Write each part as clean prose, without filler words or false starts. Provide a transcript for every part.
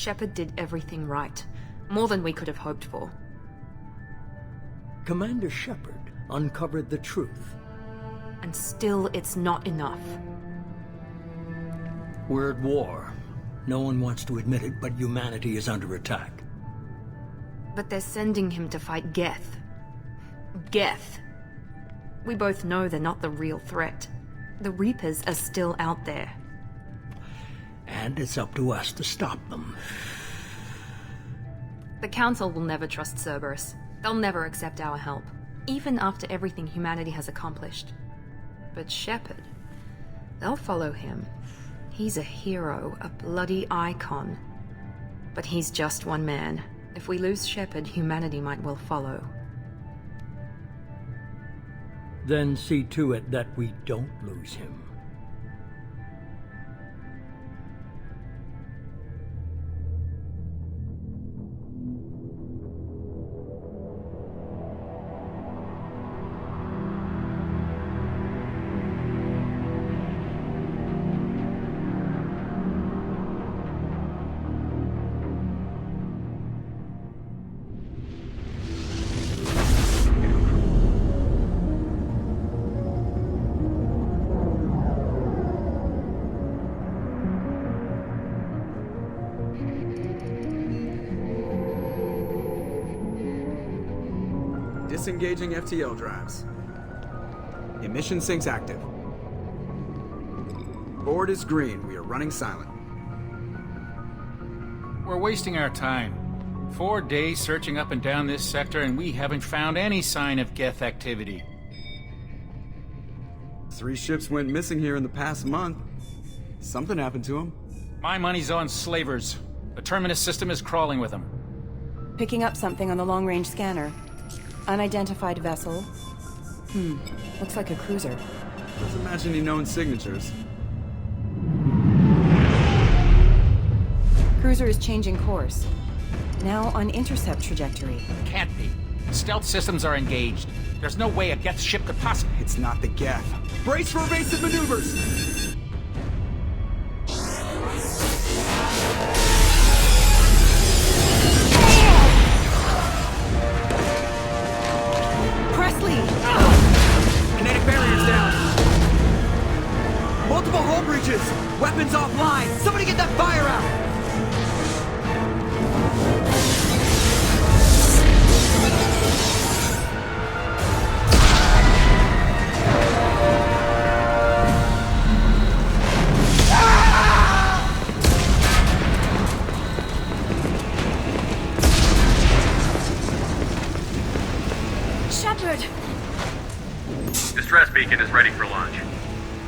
Shepard did everything right. More than we could have hoped for. Commander Shepard uncovered the truth. And still, it's not enough. We're at war. No one wants to admit it, but humanity is under attack. But they're sending him to fight Geth. Geth. We both know they're not the real threat. The Reapers are still out there. And it's up to us to stop them. The Council will never trust Cerberus. They'll never accept our help, even after everything humanity has accomplished. But Shepard, they'll follow him. He's a hero, a bloody icon. But he's just one man. If we lose Shepard, humanity might well follow. Then see to it that we don't lose him. Disengaging FTL drives. Emission sinks active. Board is green. We are running silent. We're wasting our time. 4 days searching up and down this sector, and we haven't found any sign of Geth activity. 3 ships went missing here in the past month. Something happened to them. My money's on slavers. The Terminus system is crawling with them. Picking up something on the long-range scanner. Unidentified vessel. Looks like a cruiser. Doesn't match any known signatures. Cruiser is changing course. Now on intercept trajectory. Can't be. Stealth systems are engaged. There's no way a Geth ship could possibly... It's not the Geth. Brace for evasive maneuvers! Kinetic barriers down. Multiple hull breaches. Weapons offline. Somebody get that fire out. Shepard! Distress beacon is ready for launch.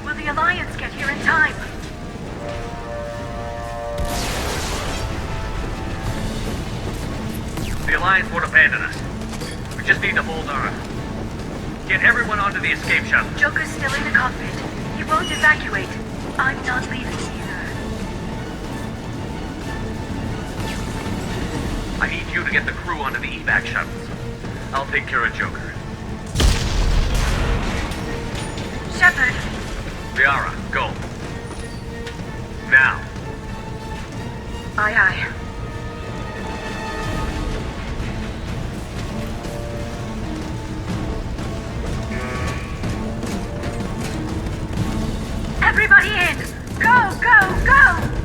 Will the Alliance get here in time? The Alliance won't abandon us. We just need to hold on. Get everyone onto the escape shuttle. Joker's still in the cockpit. He won't evacuate. I'm not leaving either. I need you to get the crew onto the evac shuttles. I'll take care of Joker. Shepard! Liara, go. Now. Aye, aye. Everybody in! Go, go, go!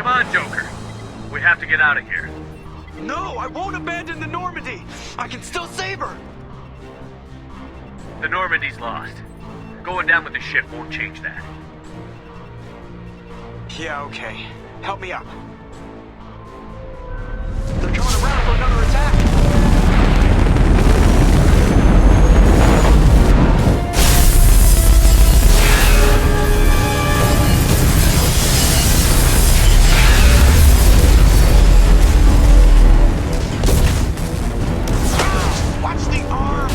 Come on, Joker. We have to get out of here. No, I won't abandon the Normandy! I can still save her! The Normandy's lost. Going down with the ship won't change that. Yeah, okay. Help me up. They're coming around for another attack! Watch the arm!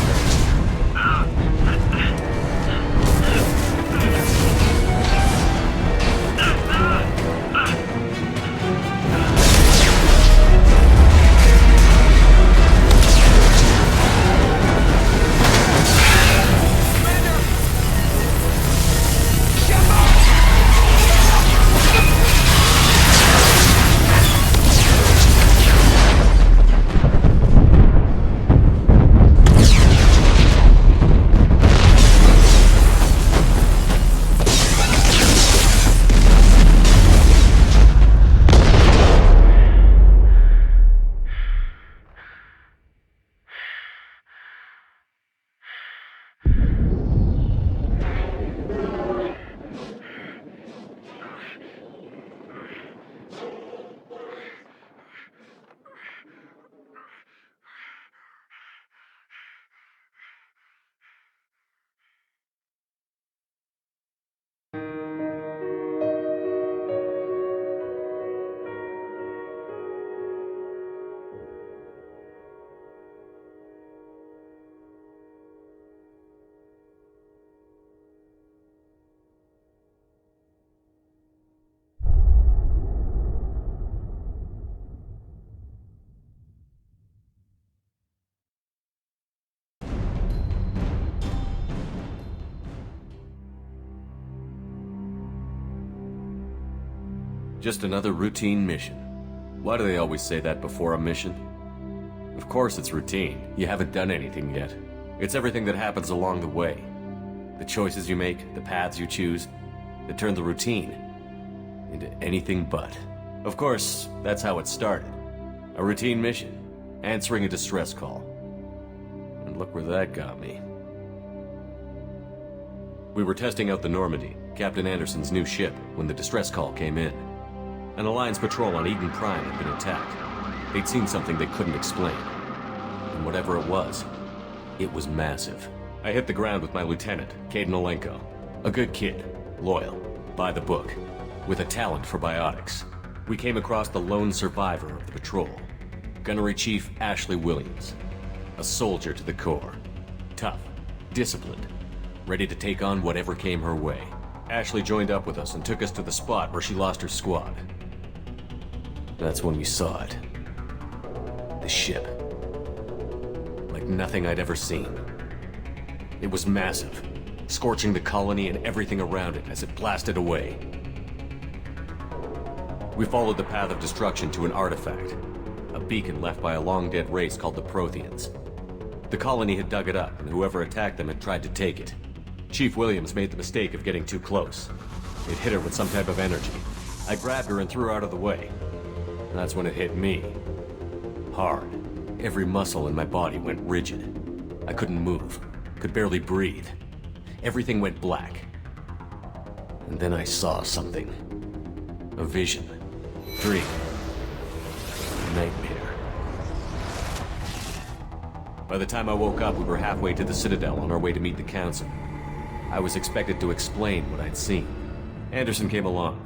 Just another routine mission. Why do they always say that before a mission? Of course it's routine. You haven't done anything yet. It's everything that happens along the way. The choices you make, the paths you choose, that turn the routine into anything but. Of course, that's how it started. A routine mission, answering a distress call. And look where that got me. We were testing out the Normandy, Captain Anderson's new ship, when the distress call came in. An Alliance patrol on Eden Prime had been attacked. They'd seen something they couldn't explain. And whatever it was massive. I hit the ground with my lieutenant, Caden Olenko. A good kid, loyal, by the book, with a talent for biotics. We came across the lone survivor of the patrol, Gunnery Chief Ashley Williams. A soldier to the core. Tough, disciplined, ready to take on whatever came her way. Ashley joined up with us and took us to the spot where she lost her squad. That's when we saw it. The ship. Like nothing I'd ever seen. It was massive, scorching the colony and everything around it as it blasted away. We followed the path of destruction to an artifact, a beacon left by a long-dead race called the Protheans. The colony had dug it up, and whoever attacked them had tried to take it. Chief Williams made the mistake of getting too close. It hit her with some type of energy. I grabbed her and threw her out of the way. And that's when it hit me. Hard. Every muscle in my body went rigid. I couldn't move. Could barely breathe. Everything went black. And then I saw something. A vision. Dream. Nightmare. By the time I woke up, we were halfway to the Citadel on our way to meet the Council. I was expected to explain what I'd seen. Anderson came along.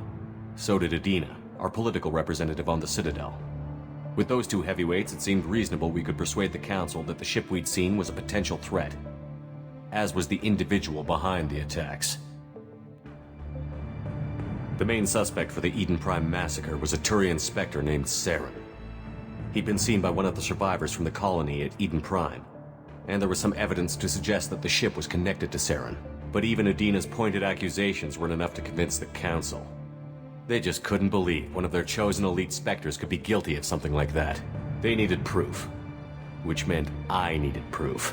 So did Adina, our political representative on the Citadel. With those two heavyweights, it seemed reasonable we could persuade the Council that the ship we'd seen was a potential threat, as was the individual behind the attacks. The main suspect for the Eden Prime massacre was a Turian Spectre named Saren. He'd been seen by one of the survivors from the colony at Eden Prime, and there was some evidence to suggest that the ship was connected to Saren. But even Adina's pointed accusations weren't enough to convince the Council. They just couldn't believe one of their chosen elite Spectres could be guilty of something like that. They needed proof, which meant I needed proof.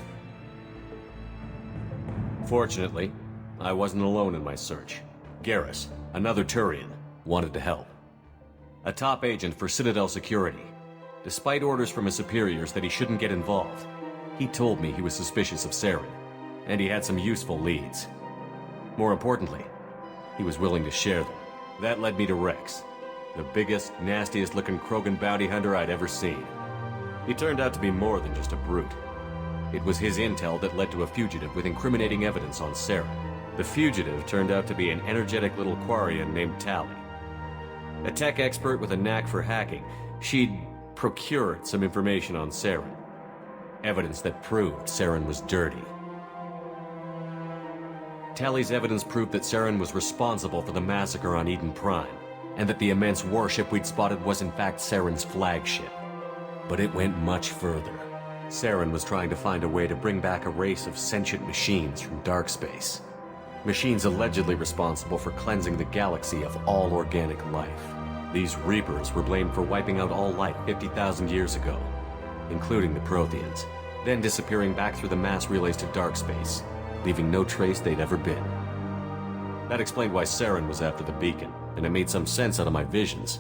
Fortunately, I wasn't alone in my search. Garrus, another Turian, wanted to help. a top agent for Citadel Security. Despite orders from his superiors that he shouldn't get involved, he told me he was suspicious of Saren, and he had some useful leads. More importantly, he was willing to share them. That led me to Rex, the biggest, nastiest-looking Krogan bounty hunter I'd ever seen. He turned out to be more than just a brute. It was his intel that led to a fugitive with incriminating evidence on Saren. The fugitive turned out to be an energetic little Quarian named Tali. A tech expert with a knack for hacking, she'd procured some information on Saren. Evidence that proved Saren was dirty. Tali's evidence proved that Saren was responsible for the massacre on Eden Prime, and that the immense warship we'd spotted was in fact Saren's flagship. But it went much further. Saren was trying to find a way to bring back a race of sentient machines from dark space. Machines allegedly responsible for cleansing the galaxy of all organic life. These Reapers were blamed for wiping out all life 50,000 years ago, including the Protheans, then disappearing back through the mass relays to dark space, leaving no trace they'd ever been. That explained why Saren was after the beacon, and it made some sense out of my visions.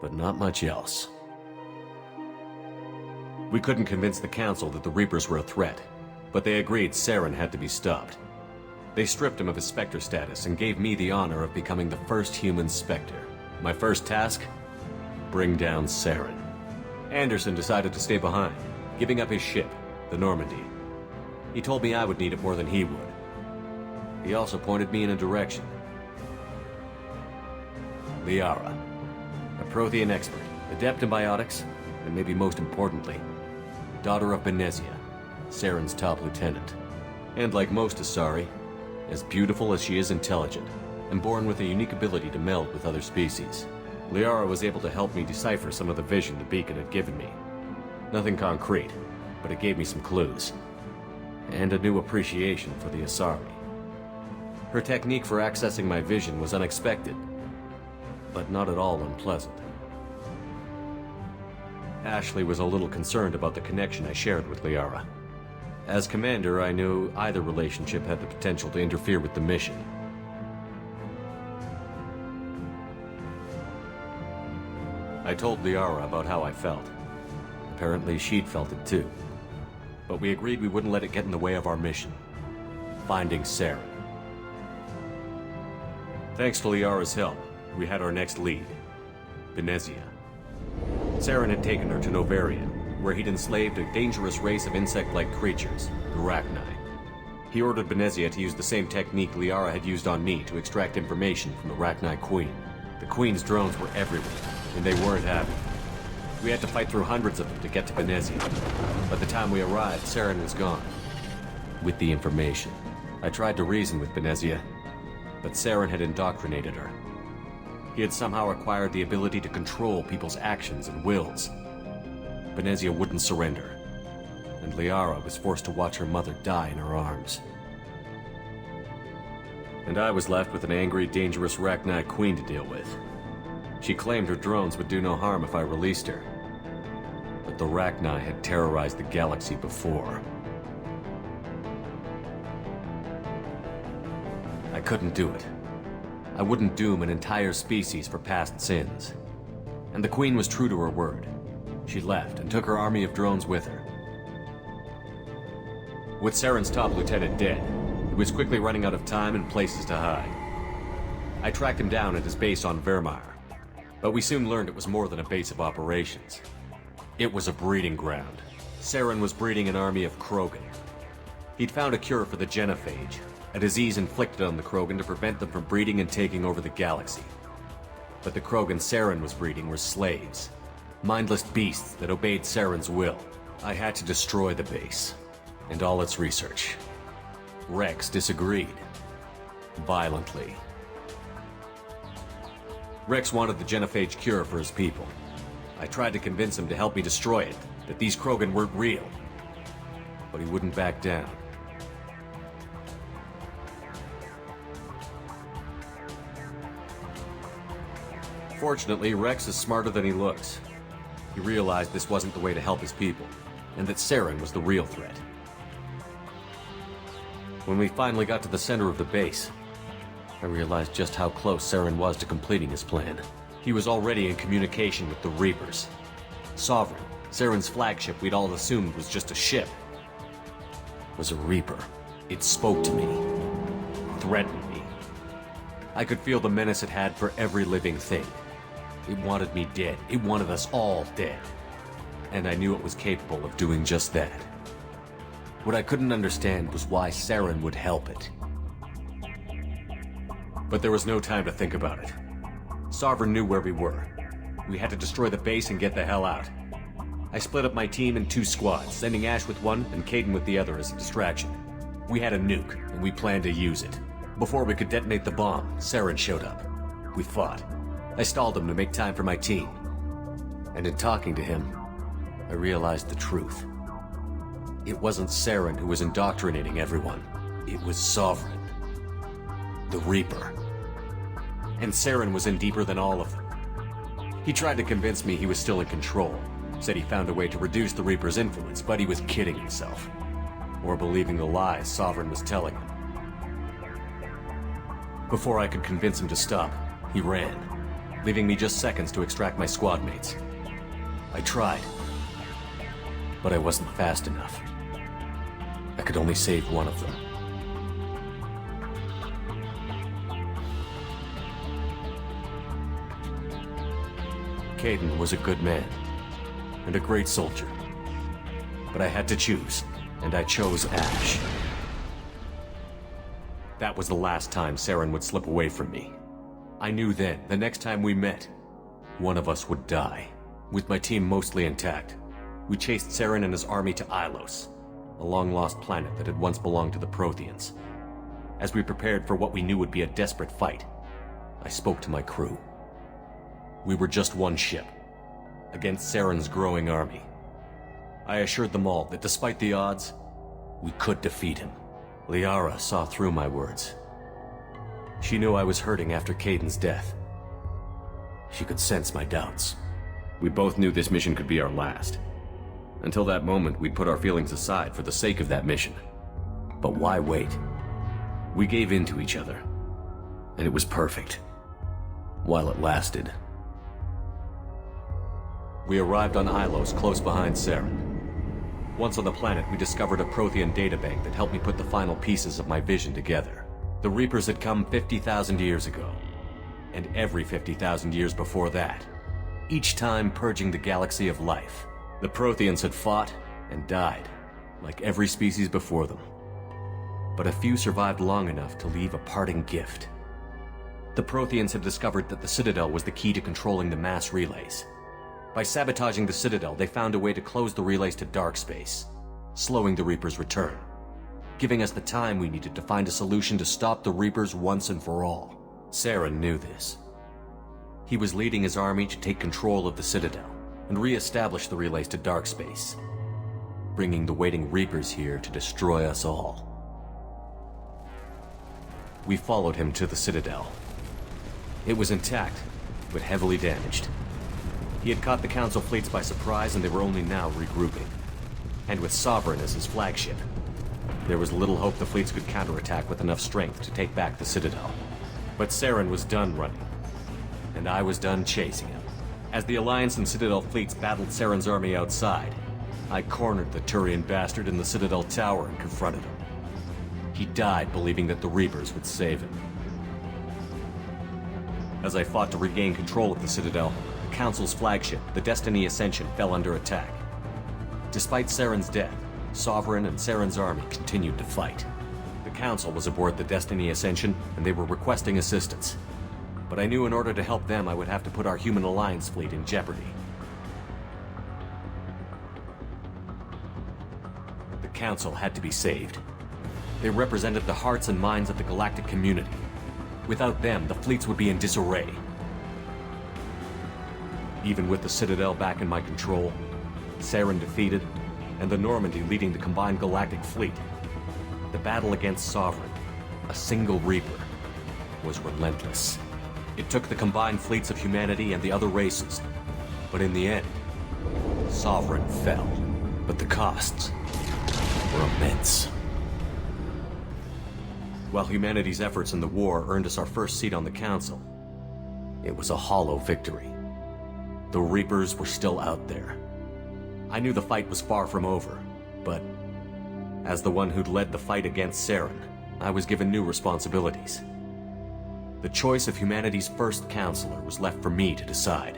But not much else. We couldn't convince the Council that the Reapers were a threat, but they agreed Saren had to be stopped. They stripped him of his Spectre status and gave me the honor of becoming the first human Spectre. My first task? Bring down Saren. Anderson decided to stay behind, giving up his ship, the Normandy. He told me I would need it more than he would. He also pointed me in a direction. Liara, a Prothean expert, adept in biotics, and maybe most importantly, daughter of Benezia, Saren's top lieutenant. And like most Asari, as beautiful as she is intelligent, and born with a unique ability to meld with other species. Liara was able to help me decipher some of the vision the beacon had given me. Nothing concrete, but it gave me some clues. And a new appreciation for the Asari. Her technique for accessing my vision was unexpected, but not at all unpleasant. Ashley was a little concerned about the connection I shared with Liara. As commander, I knew either relationship had the potential to interfere with the mission. I told Liara about how I felt. Apparently she'd felt it too. But we agreed we wouldn't let it get in the way of our mission. Finding Saren. Thanks to Liara's help, we had our next lead. Benezia. Saren had taken her to Novaria, where he'd enslaved a dangerous race of insect-like creatures, the Rachni. He ordered Benezia to use the same technique Liara had used on me to extract information from the Rachni Queen. The Queen's drones were everywhere, and they weren't happy. We had to fight through hundreds of them to get to Benezia. By the time we arrived, Saren was gone. With the information. I tried to reason with Benezia, but Saren had indoctrinated her. He had somehow acquired the ability to control people's actions and wills. Benezia wouldn't surrender, and Liara was forced to watch her mother die in her arms. And I was left with an angry, dangerous Rachni Queen to deal with. She claimed her drones would do no harm if I released her. But the Rachni had terrorized the galaxy before. I couldn't do it. I wouldn't doom an entire species for past sins. And the Queen was true to her word. She left and took her army of drones with her. With Saren's top lieutenant dead, he was quickly running out of time and places to hide. I tracked him down at his base on Vermeer, but we soon learned it was more than a base of operations. It was a breeding ground. Saren was breeding an army of Krogan. He'd found a cure for the genophage, a disease inflicted on the Krogan to prevent them from breeding and taking over the galaxy. But the Krogan Saren was breeding were slaves. Mindless beasts that obeyed Saren's will. I had to destroy the base, and all its research. Rex disagreed. Violently. Rex wanted the genophage cure for his people. I tried to convince him to help me destroy it, that these Krogan weren't real. But he wouldn't back down. Fortunately, Rex is smarter than he looks. He realized this wasn't the way to help his people, and that Saren was the real threat. When we finally got to the center of the base, I realized just how close Saren was to completing his plan. He was already in communication with the Reapers. Sovereign, Saren's flagship we'd all assumed was just a ship, was a Reaper. It spoke to me, threatened me. I could feel the menace it had for every living thing. It wanted me dead. It wanted us all dead. And I knew it was capable of doing just that. What I couldn't understand was why Saren would help it. But there was no time to think about it. Sovereign knew where we were. We had to destroy the base and get the hell out. I split up my team in 2 squads, sending Ash with one and Caden with the other as a distraction. We had a nuke, and we planned to use it. Before we could detonate the bomb, Saren showed up. We fought. I stalled him to make time for my team. And in talking to him, I realized the truth. It wasn't Saren who was indoctrinating everyone. It was Sovereign. The Reaper. And Saren was in deeper than all of them. He tried to convince me he was still in control. Said he found a way to reduce the Reaper's influence, but he was kidding himself. Or believing the lies Sovereign was telling him. Before I could convince him to stop, he ran, leaving me just seconds to extract my squad mates. I tried, but I wasn't fast enough. I could only save one of them. Caden was a good man, and a great soldier. But I had to choose, and I chose Ash. That was the last time Saren would slip away from me. I knew then, the next time we met, one of us would die. With my team mostly intact, we chased Saren and his army to Ilos, a long-lost planet that had once belonged to the Protheans. As we prepared for what we knew would be a desperate fight, I spoke to my crew. We were just one ship, against Saren's growing army. I assured them all that despite the odds, we could defeat him. Liara saw through my words. She knew I was hurting after Caden's death. She could sense my doubts. We both knew this mission could be our last. Until that moment, we'd put our feelings aside for the sake of that mission. But why wait? We gave in to each other, and it was perfect. While it lasted. We arrived on Ilos, close behind Saren. Once on the planet, we discovered a Prothean databank that helped me put the final pieces of my vision together. The Reapers had come 50,000 years ago, and every 50,000 years before that, each time purging the galaxy of life. The Protheans had fought and died, like every species before them. But a few survived long enough to leave a parting gift. The Protheans had discovered that the Citadel was the key to controlling the mass relays. By sabotaging the Citadel, they found a way to close the relays to dark space, slowing the Reapers' return, giving us the time we needed to find a solution to stop the Reapers once and for all. Saren knew this. He was leading his army to take control of the Citadel and re-establish the relays to dark space, bringing the waiting Reapers here to destroy us all. We followed him to the Citadel. It was intact, but heavily damaged. He had caught the Council fleets by surprise, and they were only now regrouping. And with Sovereign as his flagship, there was little hope the fleets could counterattack with enough strength to take back the Citadel. But Saren was done running, and I was done chasing him. As the Alliance and Citadel fleets battled Saren's army outside, I cornered the Turian bastard in the Citadel tower and confronted him. He died believing that the Reapers would save him. As I fought to regain control of the Citadel, the Council's flagship, the Destiny Ascension, fell under attack. Despite Saren's death, Sovereign and Saren's army continued to fight. The Council was aboard the Destiny Ascension, and they were requesting assistance. But I knew in order to help them, I would have to put our Human Alliance fleet in jeopardy. The Council had to be saved. They represented the hearts and minds of the galactic community. Without them, the fleets would be in disarray. Even with the Citadel back in my control, Saren defeated, and the Normandy leading the combined galactic fleet, the battle against Sovereign, a single Reaper, was relentless. It took the combined fleets of humanity and the other races, but in the end, Sovereign fell. But the costs were immense. While humanity's efforts in the war earned us our first seat on the Council, it was a hollow victory. The Reapers were still out there. I knew the fight was far from over, but as the one who'd led the fight against Saren, I was given new responsibilities. The choice of humanity's first counselor was left for me to decide.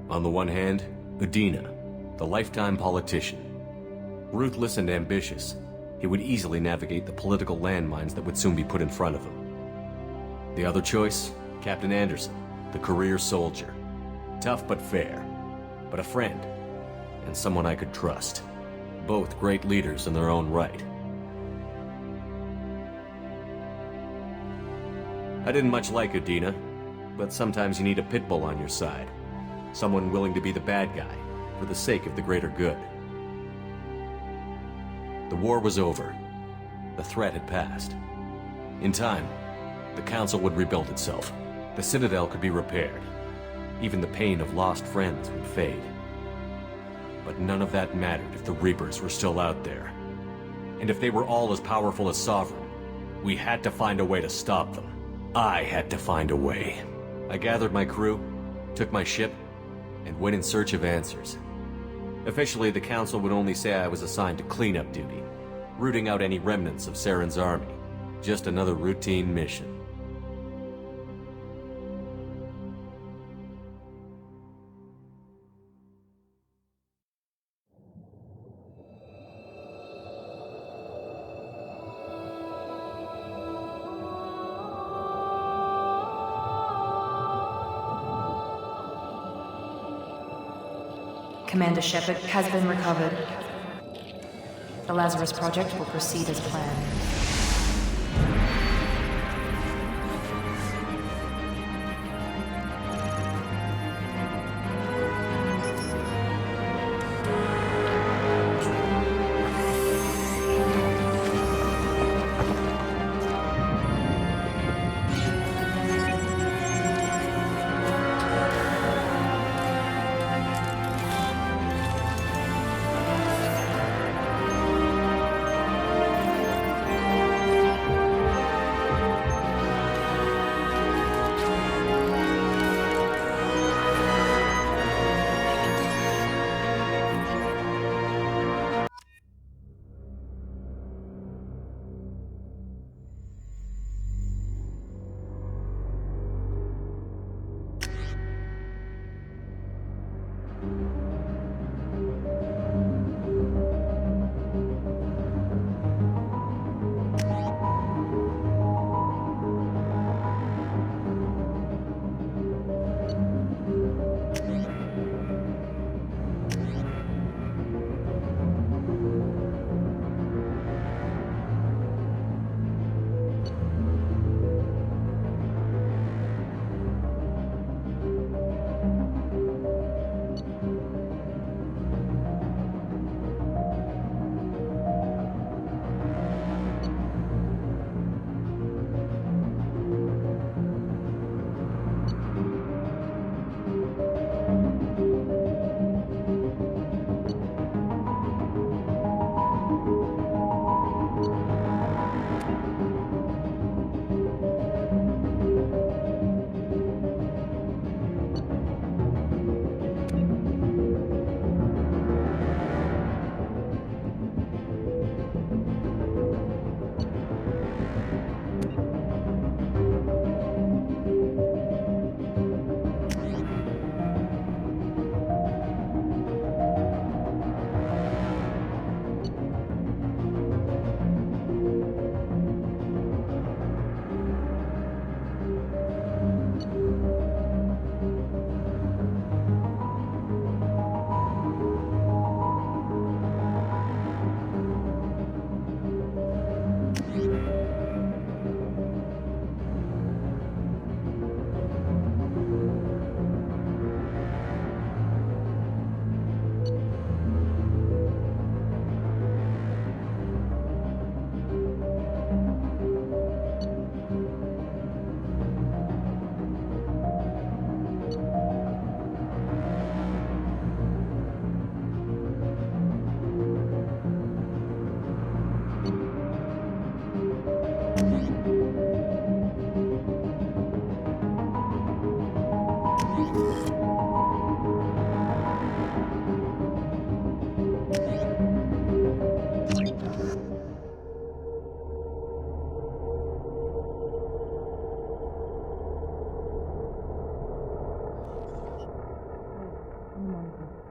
On the one hand, Udina, the lifetime politician. Ruthless and ambitious, he would easily navigate the political landmines that would soon be put in front of him. The other choice, Captain Anderson, the career soldier. Tough but fair, but a friend, and someone I could trust. Both great leaders in their own right. I didn't much like Udina, but sometimes you need a pit bull on your side. Someone willing to be the bad guy, for the sake of the greater good. The war was over. The threat had passed. In time, the Council would rebuild itself. The Citadel could be repaired. Even the pain of lost friends would fade. But none of that mattered if the Reapers were still out there. And if they were all as powerful as Sovereign, we had to find a way to stop them. I had to find a way. I gathered my crew, took my ship, and went in search of answers. Officially, the Council would only say I was assigned to cleanup duty, rooting out any remnants of Saren's army. Just another routine mission. Commander Shepard has been recovered. The Lazarus project will proceed as planned.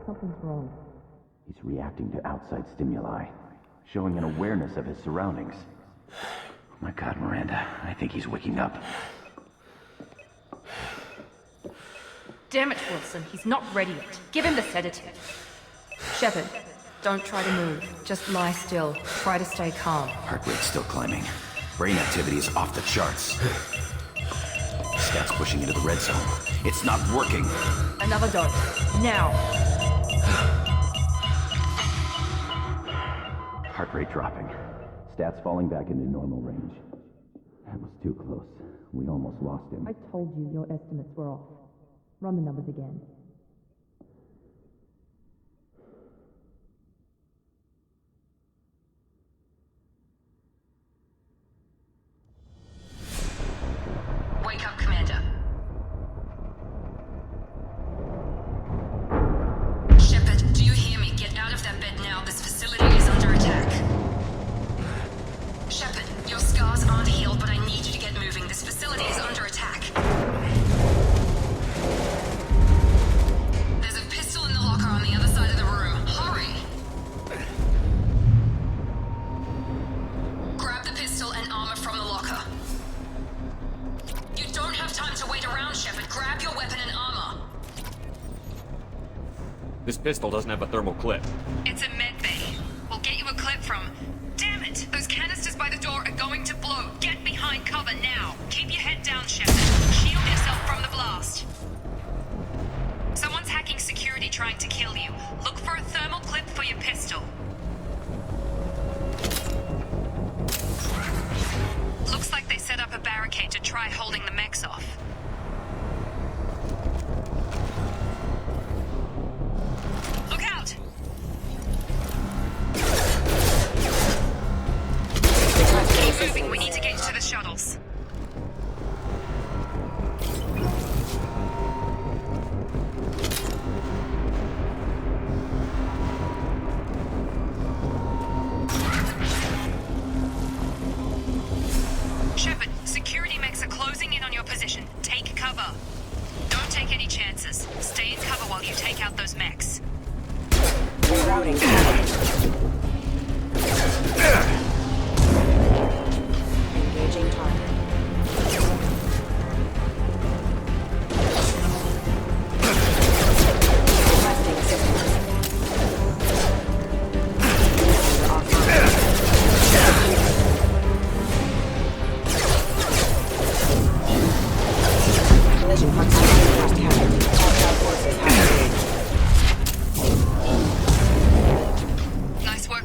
Something's wrong. He's reacting to outside stimuli, showing an awareness of his surroundings. Oh my God, Miranda, I think he's waking up. Damn it, Wilson, he's not ready yet. Give him the sedative. Shepard, don't try to move. Just lie still. Try to stay calm. Heart rate's still climbing. Brain activity is off the charts. Stats pushing into the red zone. It's not working. Another dose. Now. Heart rate dropping. Stats falling back into normal range. That was too close. We almost lost him. I told you your estimates were off. Run the numbers again. Wake up, Commander. Shepard, do you hear me? Get out of that bed now. This facility is under attack. Shepard, your scars aren't healed, but I need you to get moving. This facility is under attack. There's a pistol in the locker on the other side of the room. Hurry! Grab the pistol and armor from the locker. You don't have time to wait around, Shepard. Grab your weapon and armor. This pistol doesn't have a thermal clip. It's a med bay. We'll get you a clip from... Damn it! Those canisters by the door are going to blow. Get behind cover now. Keep your head down, Shepard. Shield yourself from the blast. Someone's hacking security trying to kill you. Look for a thermal clip for your pistol. Looks like they set up a barricade to try holding the mechs off. Look out! Keep moving, we need to get you to the shuttles. Shepard, security mechs are closing in on your position. Take cover. Don't take any chances. Stay in cover while you take out those mechs. Rerouting. Engaging target. Requesting assistance. Collision proximity past cabin. Hostile forces have engaged. Nice work.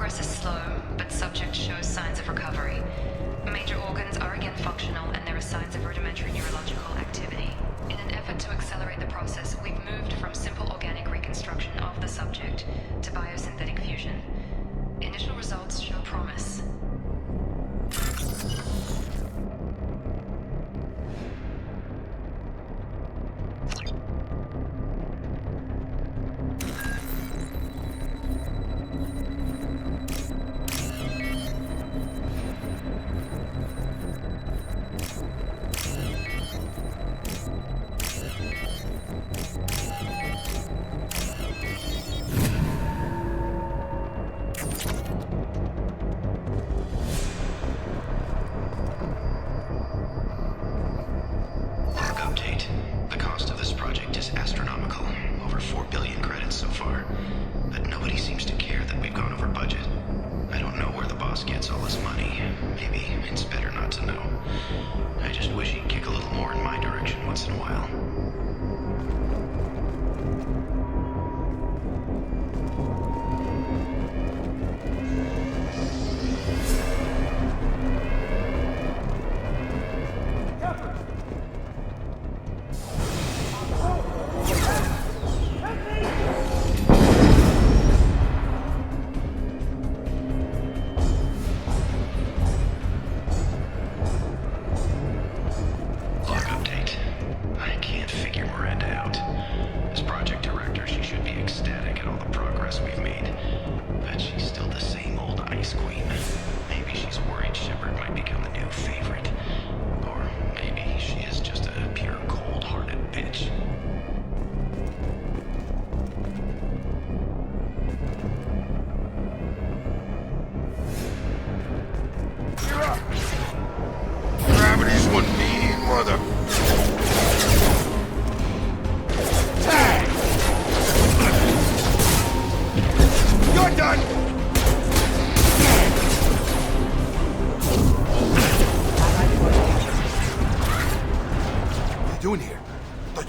Progress is slow, but subject shows signs of recovery. Major organs are again functional, and there are signs of rudimentary neurological activity. In an effort to accelerate the process, we've moved from simple organic reconstruction of the subject to biosynthetic fusion. Initial results show promise.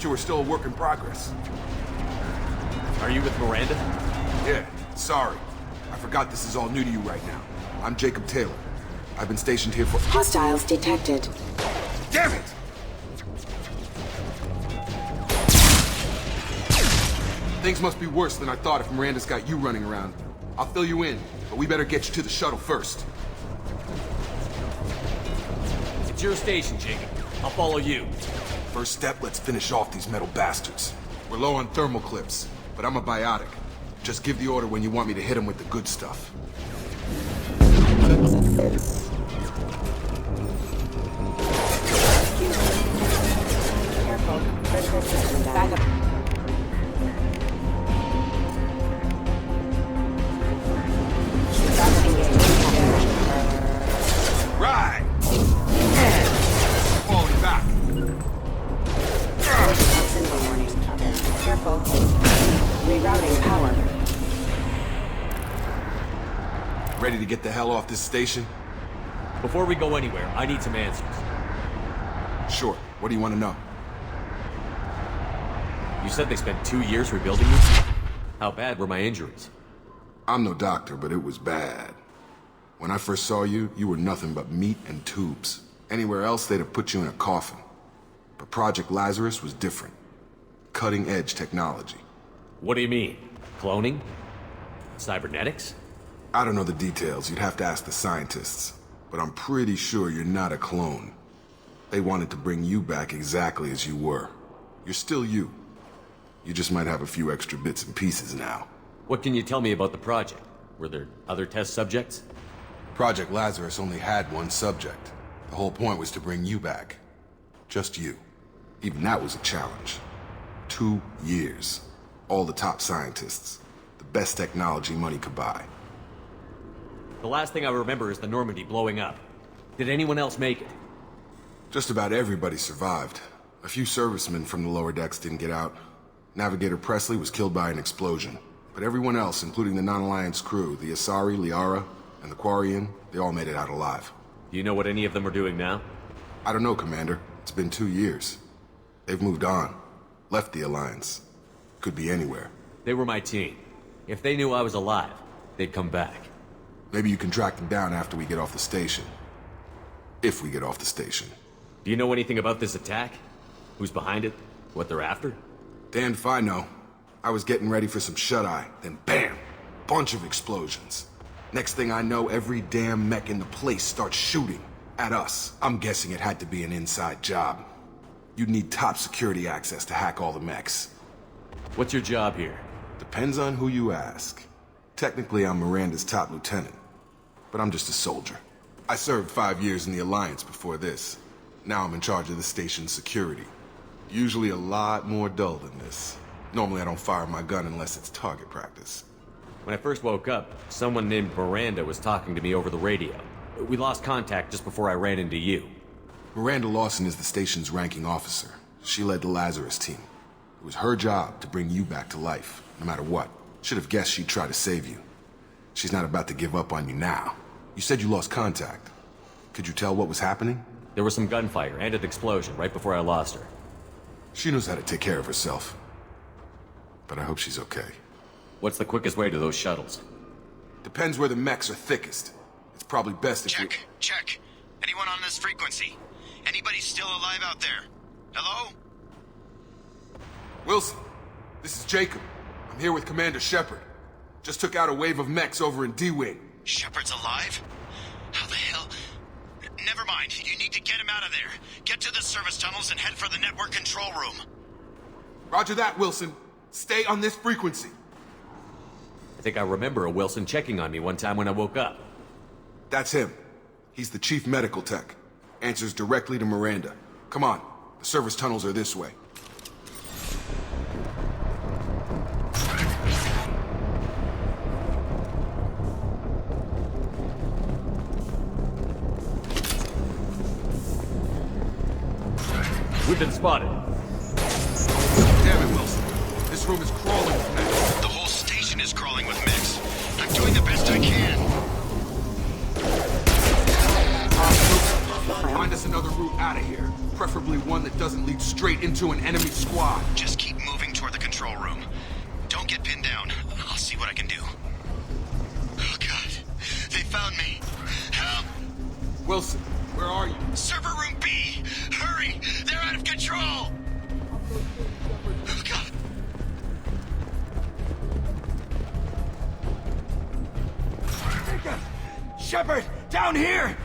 You were still a work in progress. Are you with Miranda? Yeah, sorry. I forgot this is all new to you right now. I'm Jacob Taylor. I've been stationed here for— Hostiles detected. Damn it! Things must be worse than I thought if Miranda's got you running around. I'll fill you in, but we better get you to the shuttle first. It's your station, Jacob. I'll follow you. First step, let's finish off these metal bastards. We're low on thermal clips, but I'm a biotic. Just give the order when you want me to hit them with the good stuff. Right! Falling back. Careful. Rerouting power. Ready to get the hell off this station? Before we go anywhere, I need some answers. Sure. What do you want to know? You said they spent 2 years rebuilding you? How bad were my injuries? I'm no doctor, but it was bad. When I first saw you, you were nothing but meat and tubes. Anywhere else, they'd have put you in a coffin. But Project Lazarus was different. Cutting-edge technology. What do you mean? Cloning? Cybernetics? I don't know the details. You'd have to ask the scientists. But I'm pretty sure you're not a clone. They wanted to bring you back exactly as you were. You're still you. You just might have a few extra bits and pieces now. What can you tell me about the project? Were there other test subjects? Project Lazarus only had one subject. The whole point was to bring you back. Just you. Even that was a challenge. 2 years. All the top scientists. The best technology money could buy. The last thing I remember is the Normandy blowing up. Did anyone else make it? Just about everybody survived. A few servicemen from the lower decks didn't get out. Navigator Presley was killed by an explosion. But everyone else, including the non-Alliance crew, the Asari, Liara, and the Quarian, they all made it out alive. Do you know what any of them are doing now? I don't know, Commander. It's been 2 years. They've moved on. Left the Alliance. Could be anywhere. They were my team. If they knew I was alive, they'd come back. Maybe you can track them down after we get off the station. If we get off the station. Do you know anything about this attack? Who's behind it? What they're after? Damned if I know. I was getting ready for some shut-eye, then bam! Bunch of explosions. Next thing I know, every damn mech in the place starts shooting at us. I'm guessing it had to be an inside job. You'd need top security access to hack all the mechs. What's your job here? Depends on who you ask. Technically, I'm Miranda's top lieutenant, but I'm just a soldier. I served 5 years in the Alliance before this. Now I'm in charge of the station's security. Usually a lot more dull than this. Normally I don't fire my gun unless it's target practice. When I first woke up, someone named Miranda was talking to me over the radio. We lost contact just before I ran into you. Miranda Lawson is the station's ranking officer. She led the Lazarus team. It was her job to bring you back to life, no matter what. Should have guessed she'd try to save you. She's not about to give up on you now. You said you lost contact. Could you tell what was happening? There was some gunfire and an explosion right before I lost her. She knows how to take care of herself. But I hope she's okay. What's the quickest way to those shuttles? Depends where the mechs are thickest. It's probably best if Check. Anyone on this frequency? Anybody still alive out there? Hello? Wilson, this is Jacob. I'm here with Commander Shepard. Just took out a wave of mechs over in D-Wing. Shepard's alive? How the hell? Never mind. You need to get him out of there. Get to the service tunnels and head for the network control room. Roger that, Wilson. Stay on this frequency. I think I remember a Wilson checking on me one time when I woke up. That's him. He's the chief medical tech. Answers directly to Miranda. Come on. The service tunnels are this way. We've been spotted. Damn it, Wilson. This room is crawling with mechs. The whole station is crawling with mechs. I'm doing the best I can. Find us another route out of here. Preferably one that doesn't lead straight into an enemy squad. Just keep moving toward the control room. Don't get pinned down. I'll see what I can do. Oh, God. They found me. Help! Wilson, where are you? Server room B! Hurry! They're out of control! Oh, God. Shepard! Down here!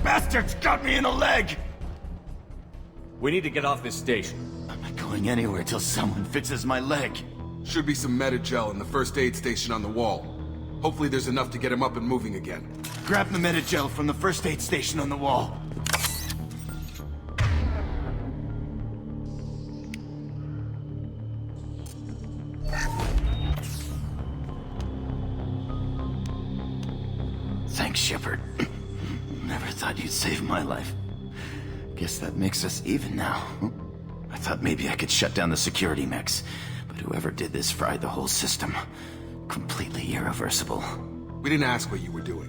Bastards got me in the leg! We need to get off this station. I'm not going anywhere till someone fixes my leg. Should be some Metagel in the first aid station on the wall. Hopefully there's enough to get him up and moving again. Grab the Metagel from the first aid station on the wall. Thanks, Shepard. Never thought you'd save my life. Guess that makes us even now. I thought maybe I could shut down the security mechs, but whoever did this fried the whole system. Completely irreversible. We didn't ask what you were doing.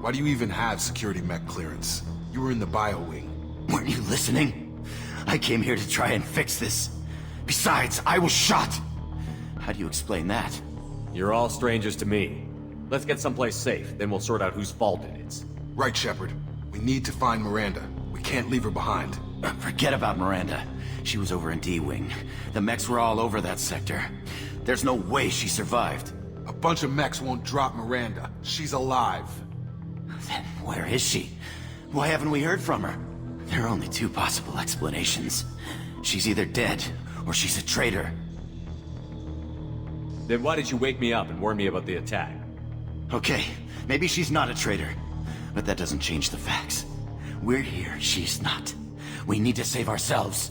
Why do you even have security mech clearance? You were in the bio wing. Weren't you listening? I came here to try and fix this. Besides, I was shot. How do you explain that? You're all strangers to me. Let's get someplace safe, then we'll sort out whose fault it is. Right, Shepard. We need to find Miranda. We can't leave her behind. Forget about Miranda. She was over in D-Wing. The mechs were all over that sector. There's no way she survived. A bunch of mechs won't drop Miranda. She's alive. Then where is she? Why haven't we heard from her? There are only two possible explanations. She's either dead, or she's a traitor. Then why did you wake me up and warn me about the attack? Okay, maybe she's not a traitor. But that doesn't change the facts. We're here, she's not. We need to save ourselves.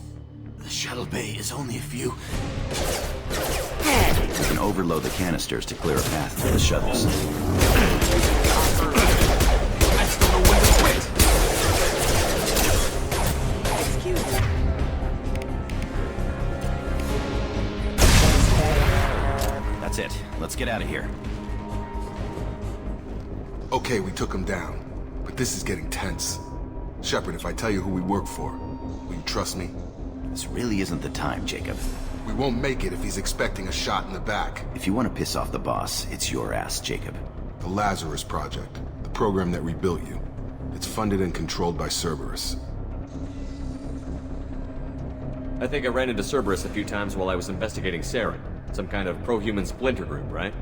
The shuttle bay is only a few... We can overload the canisters to clear a path for the shuttles. I still know when to quit! Excuse me. That's it. Let's get out of here. Okay, we took him down. But this is getting tense. Shepard, if I tell you who we work for, will you trust me? This really isn't the time, Jacob. We won't make it if he's expecting a shot in the back. If you want to piss off the boss, it's your ass, Jacob. The Lazarus Project, the program that rebuilt you. It's funded and controlled by Cerberus. I think I ran into Cerberus a few times while I was investigating Saren. Some kind of pro-human splinter group, right?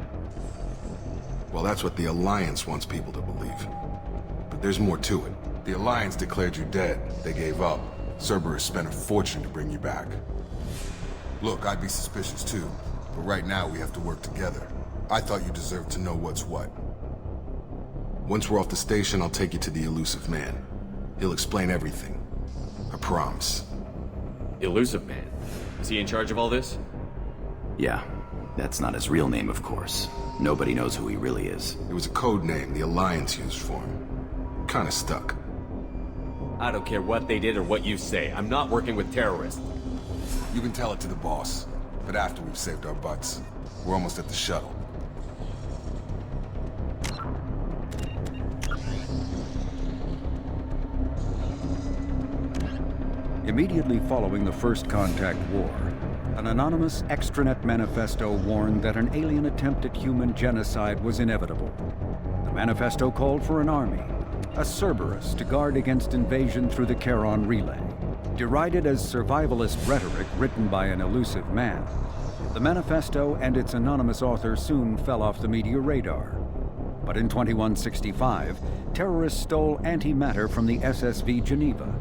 Well, that's what the Alliance wants people to believe. But there's more to it. The Alliance declared you dead. They gave up. Cerberus spent a fortune to bring you back. Look, I'd be suspicious too, but right now we have to work together. I thought you deserved to know what's what. Once we're off the station, I'll take you to the Elusive Man. He'll explain everything. I promise. Elusive Man? Is he in charge of all this? Yeah. That's not his real name, of course. Nobody knows who he really is. It was a code name the Alliance used for him. Kinda stuck. I don't care what they did or what you say. I'm not working with terrorists. You can tell it to the boss, but after we've saved our butts. We're almost at the shuttle. Immediately following the First Contact War, an anonymous extranet manifesto warned that an alien attempt at human genocide was inevitable. The manifesto called for an army, a Cerberus, to guard against invasion through the Charon Relay. Derided as survivalist rhetoric written by an elusive man, the manifesto and its anonymous author soon fell off the media radar. But in 2165, terrorists stole antimatter from the SSV Geneva.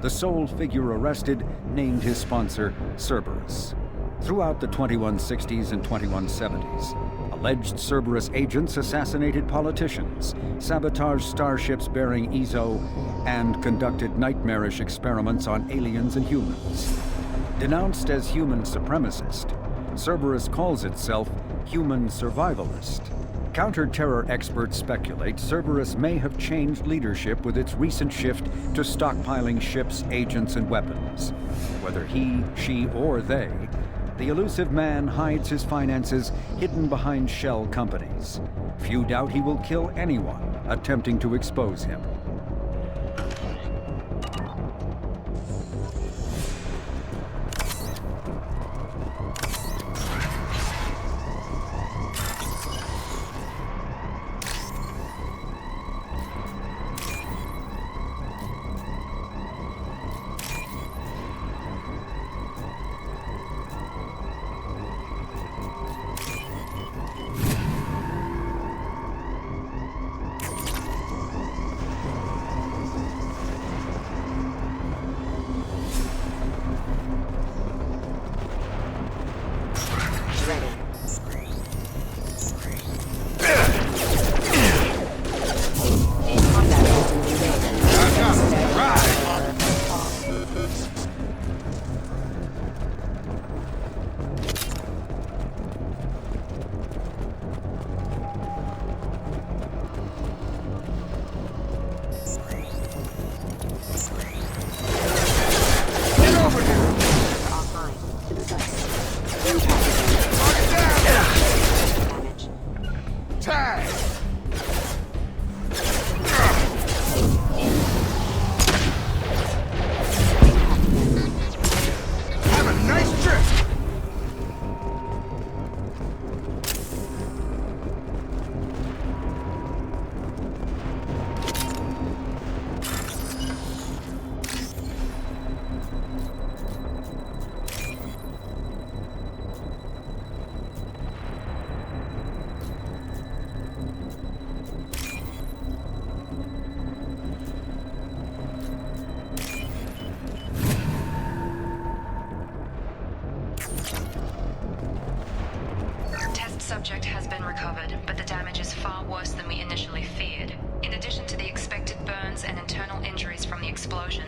The sole figure arrested named his sponsor Cerberus. Throughout the 2160s and 2170s, alleged Cerberus agents assassinated politicians, sabotaged starships bearing Ezo, and conducted nightmarish experiments on aliens and humans. Denounced as human supremacist, Cerberus calls itself human survivalist. Counter-terror experts speculate Cerberus may have changed leadership with its recent shift to stockpiling ships, agents, and weapons. Whether he, she, or they, the elusive man hides his finances hidden behind shell companies. Few doubt he will kill anyone attempting to expose him. Subject has been recovered, but the damage is far worse than we initially feared. In addition to the expected burns and internal injuries from the explosion,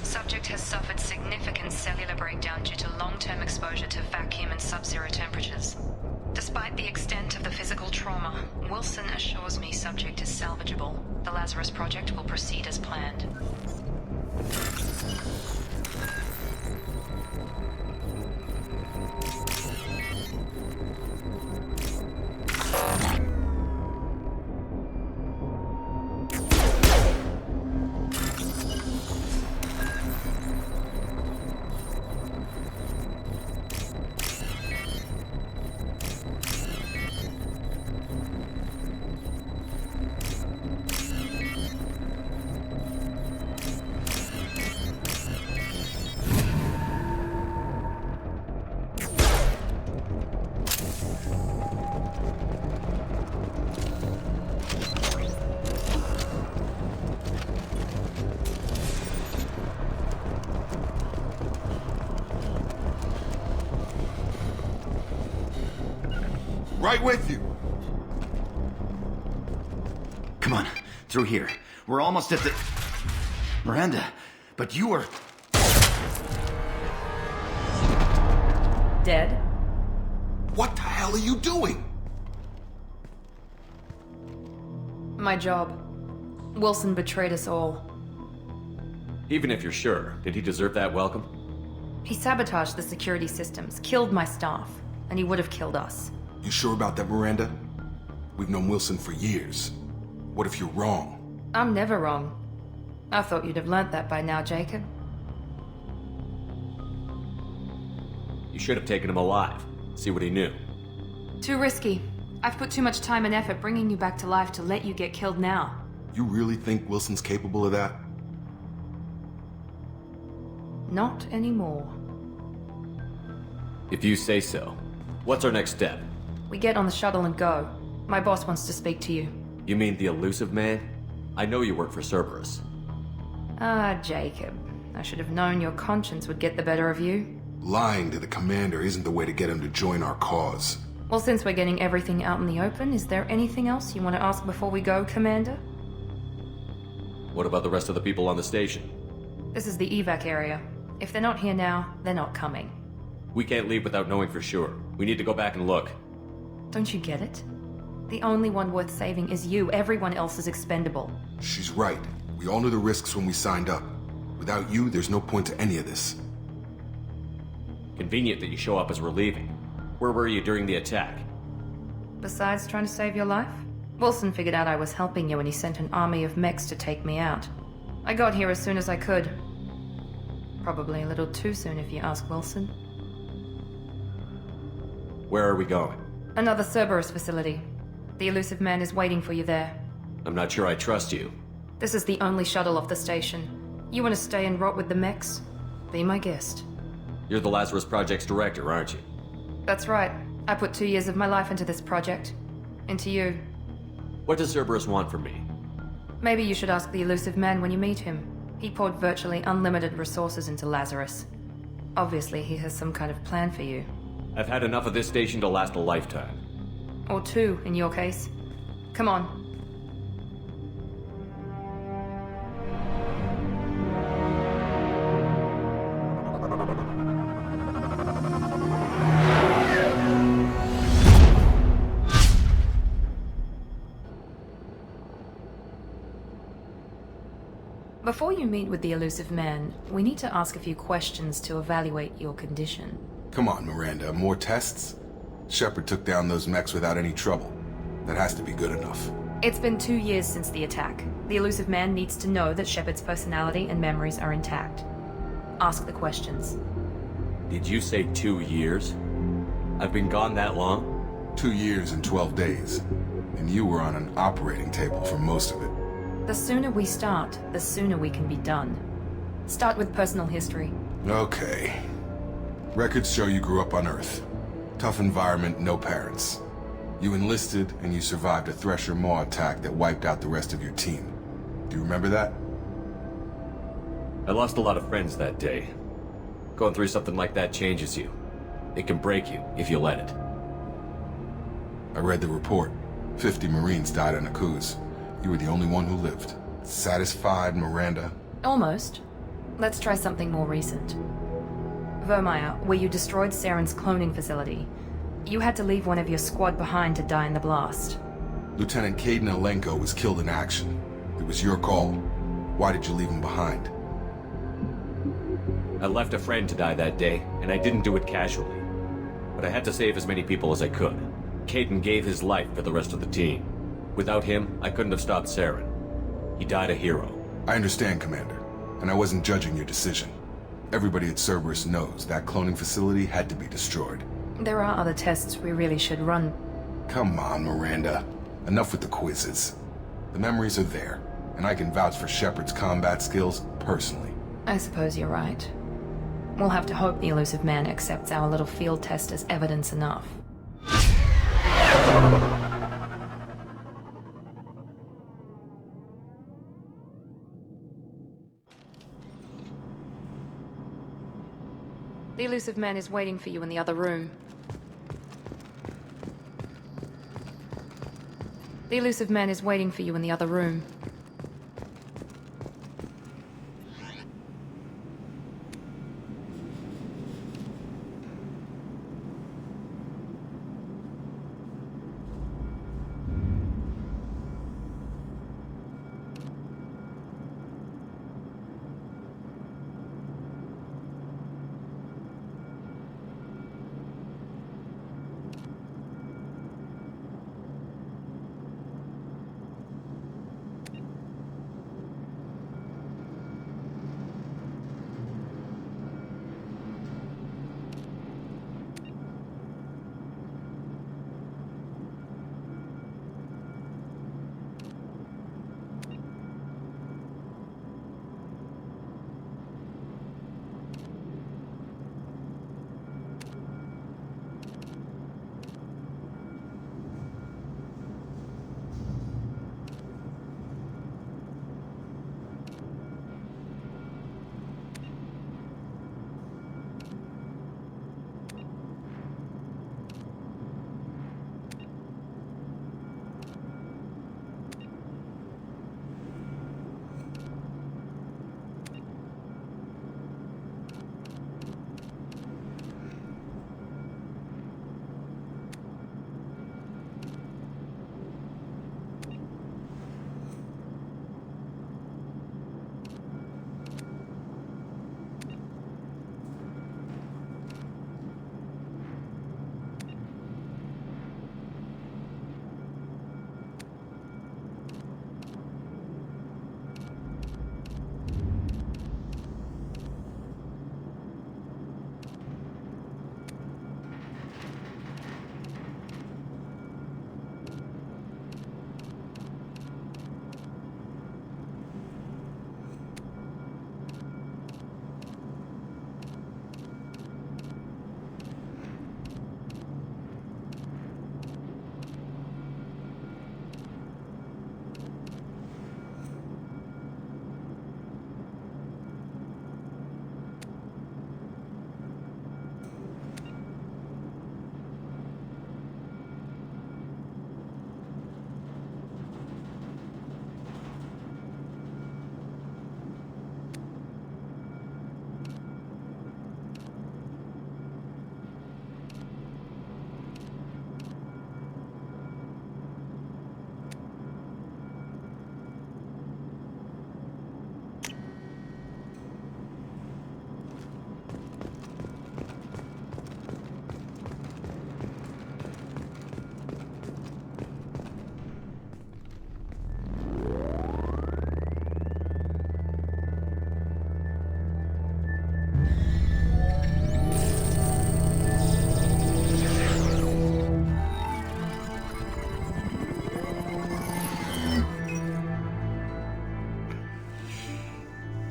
subject has suffered significant cellular breakdown due to long-term exposure to vacuum and sub-zero temperatures. Despite the extent of the physical trauma, Wilson assures me subject is salvageable. The Lazarus project will proceed as planned. Right with you. Come on, through here. We're almost at the... Miranda, but you are... Dead? What the hell are you doing? My job. Wilson betrayed us all. Even if you're sure, did he deserve that welcome? He sabotaged the security systems, killed my staff, and he would have killed us. You sure about that, Miranda? We've known Wilson for years. What if you're wrong? I'm never wrong. I thought you'd have learnt that by now, Jacob. You should have taken him alive. See what he knew. Too risky. I've put too much time and effort bringing you back to life to let you get killed now. You really think Wilson's capable of that? Not anymore. If you say so. What's our next step? We get on the shuttle and go. My boss wants to speak to you. You mean the elusive man? I know you work for Cerberus. Ah, Jacob. I should have known your conscience would get the better of you. Lying to the commander isn't the way to get him to join our cause. Well, since we're getting everything out in the open, is there anything else you want to ask before we go, Commander? What about the rest of the people on the station? This is the evac area. If they're not here now, they're not coming. We can't leave without knowing for sure. We need to go back and look. Don't you get it? The only one worth saving is you. Everyone else is expendable. She's right. We all knew the risks when we signed up. Without you, there's no point to any of this. Convenient that you show up as we're leaving. Where were you during the attack? Besides trying to save your life, Wilson figured out I was helping you and he sent an army of mechs to take me out. I got here as soon as I could. Probably a little too soon if you ask Wilson. Where are we going? Another Cerberus facility. The elusive man is waiting for you there. I'm not sure I trust you. This is the only shuttle off the station. You want to stay and rot with the mechs? Be my guest. You're the Lazarus Project's director, aren't you? That's right. I put 2 years of my life into this project. Into you. What does Cerberus want from me? Maybe you should ask the elusive man when you meet him. He poured virtually unlimited resources into Lazarus. Obviously, he has some kind of plan for you. I've had enough of this station to last a lifetime. Or 2, in your case. Come on. Before you meet with the elusive man, we need to ask a few questions to evaluate your condition. Come on, Miranda, more tests? Shepard took down those mechs without any trouble. That has to be good enough. It's been 2 years since the attack. The elusive man needs to know that Shepard's personality and memories are intact. Ask the questions. Did you say 2 years? I've been gone that long? 2 years and 12 days. And you were on an operating table for most of it. The sooner we start, the sooner we can be done. Start with personal history. Okay. Records show you grew up on Earth. Tough environment, no parents. You enlisted, and you survived a Thresher Maw attack that wiped out the rest of your team. Do you remember that? I lost a lot of friends that day. Going through something like that changes you. It can break you, if you let it. I read the report. 50 Marines died on a cruise. You were the only one who lived. Satisfied, Miranda? Almost. Let's try something more recent. Vermeer, where you destroyed Saren's cloning facility. You had to leave one of your squad behind to die in the blast. Lieutenant Caden Alenko was killed in action. It was your call. Why did you leave him behind? I left a friend to die that day, and I didn't do it casually. But I had to save as many people as I could. Caden gave his life for the rest of the team. Without him, I couldn't have stopped Saren. He died a hero. I understand, Commander, and I wasn't judging your decision. Everybody at Cerberus knows that cloning facility had to be destroyed. There are other tests we really should run. Come on, Miranda. Enough with the quizzes. The memories are there, and I can vouch for Shepard's combat skills personally. I suppose you're right. We'll have to hope the elusive man accepts our little field test as evidence enough. The elusive man is waiting for you in the other room. The elusive man is waiting for you in the other room.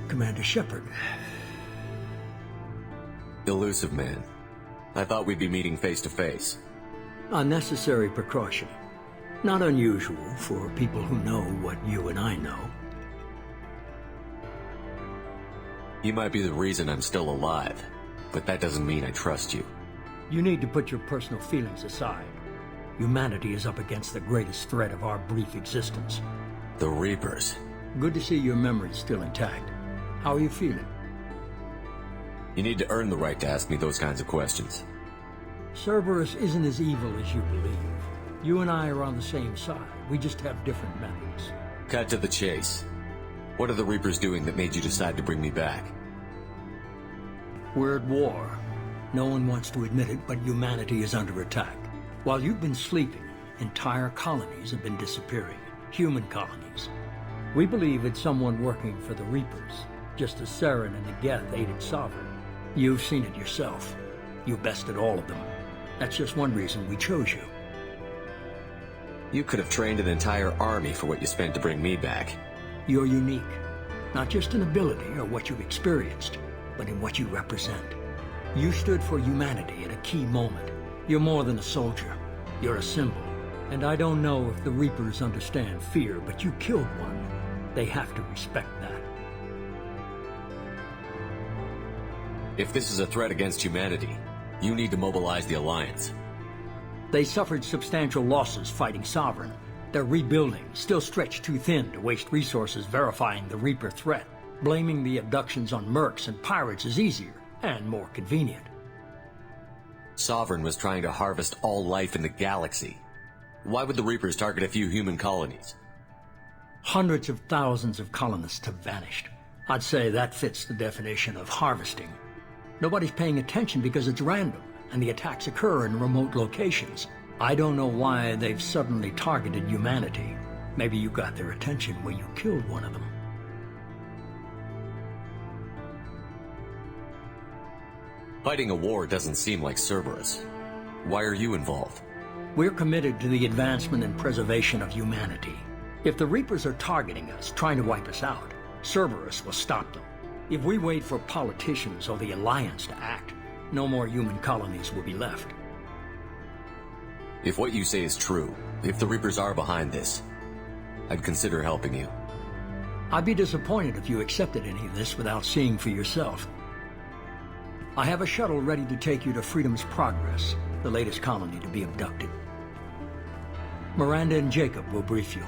Commander Shepard. Elusive man. I thought we'd be meeting face to face. Unnecessary precaution. Not unusual for people who know what you and I know. You might be the reason I'm still alive, but that doesn't mean I trust you. You need to put your personal feelings aside. Humanity is up against the greatest threat of our brief existence. The Reapers. Good to see your memory's still intact. How are you feeling? You need to earn the right to ask me those kinds of questions. Cerberus isn't as evil as you believe. You and I are on the same side. We just have different methods. Cut to the chase. What are the Reapers doing that made you decide to bring me back? We're at war. No one wants to admit it, but humanity is under attack. While you've been sleeping, entire colonies have been disappearing. Human colonies. We believe it's someone working for the Reapers, just as Saren and the Geth aided Sovereign. You've seen it yourself. You bested all of them. That's just one reason we chose you. You could have trained an entire army for what you spent to bring me back. You're unique. Not just in ability or what you've experienced, but in what you represent. You stood for humanity at a key moment. You're more than a soldier. You're a symbol. And I don't know if the Reapers understand fear, but you killed one. They have to respect that. If this is a threat against humanity, you need to mobilize the Alliance. They suffered substantial losses fighting Sovereign. They're rebuilding, still stretched too thin to waste resources verifying the Reaper threat. Blaming the abductions on mercs and pirates is easier and more convenient. Sovereign was trying to harvest all life in the galaxy. Why would the Reapers target a few human colonies? Hundreds of thousands of colonists have vanished. I'd say that fits the definition of harvesting. Nobody's paying attention because it's random, and the attacks occur in remote locations. I don't know why they've suddenly targeted humanity. Maybe you got their attention when you killed one of them. Fighting a war doesn't seem like Cerberus. Why are you involved? We're committed to the advancement and preservation of humanity. If the Reapers are targeting us, trying to wipe us out, Cerberus will stop them. If we wait for politicians or the Alliance to act, no more human colonies will be left. If what you say is true, if the Reapers are behind this, I'd consider helping you. I'd be disappointed if you accepted any of this without seeing for yourself. I have a shuttle ready to take you to Freedom's Progress, the latest colony to be abducted. Miranda and Jacob will brief you.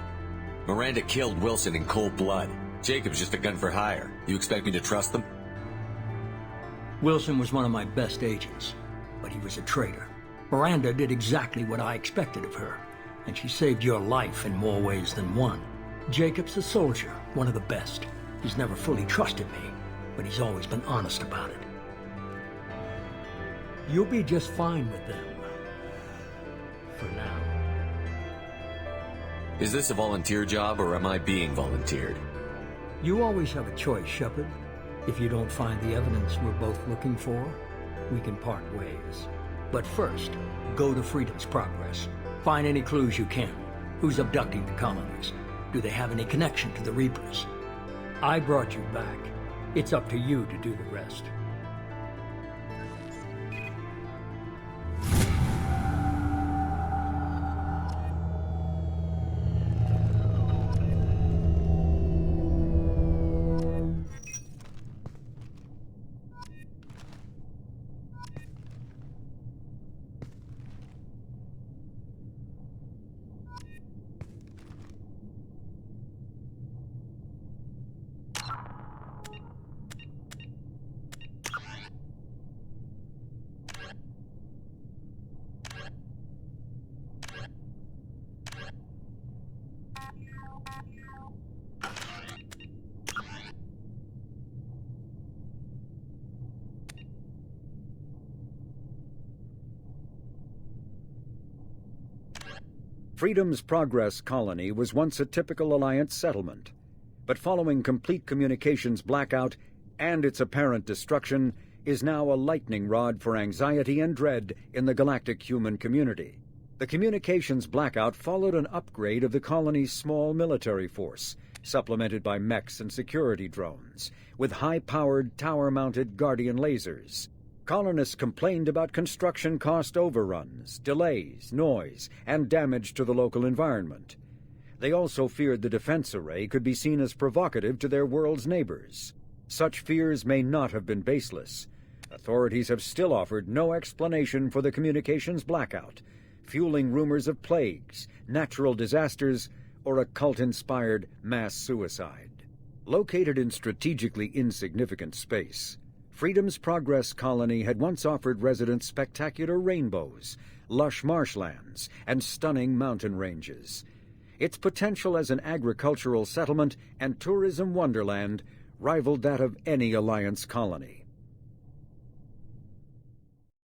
Miranda killed Wilson in cold blood. Jacob's just a gun for hire. You expect me to trust them? Wilson was one of my best agents, but he was a traitor. Miranda did exactly what I expected of her, and she saved your life in more ways than one. Jacob's a soldier, one of the best. He's never fully trusted me, but he's always been honest about it. You'll be just fine with them. For now. Is this a volunteer job, or am I being volunteered? You always have a choice, Shepard. If you don't find the evidence we're both looking for, we can part ways. But first, go to Freedom's Progress. Find any clues you can. Who's abducting the colonies? Do they have any connection to the Reapers? I brought you back. It's up to you to do the rest. Freedom's Progress colony was once a typical Alliance settlement, but following complete communications blackout and its apparent destruction is now a lightning rod for anxiety and dread in the galactic human community. The communications blackout followed an upgrade of the colony's small military force, supplemented by mechs and security drones, with high-powered tower-mounted Guardian lasers. Colonists complained about construction cost overruns, delays, noise, and damage to the local environment. They also feared the defense array could be seen as provocative to their world's neighbors. Such fears may not have been baseless. Authorities have still offered no explanation for the communications blackout, fueling rumors of plagues, natural disasters, or a cult-inspired mass suicide. Located in strategically insignificant space, Freedom's Progress colony had once offered residents spectacular rainbows, lush marshlands, and stunning mountain ranges. Its potential as an agricultural settlement and tourism wonderland rivaled that of any Alliance colony.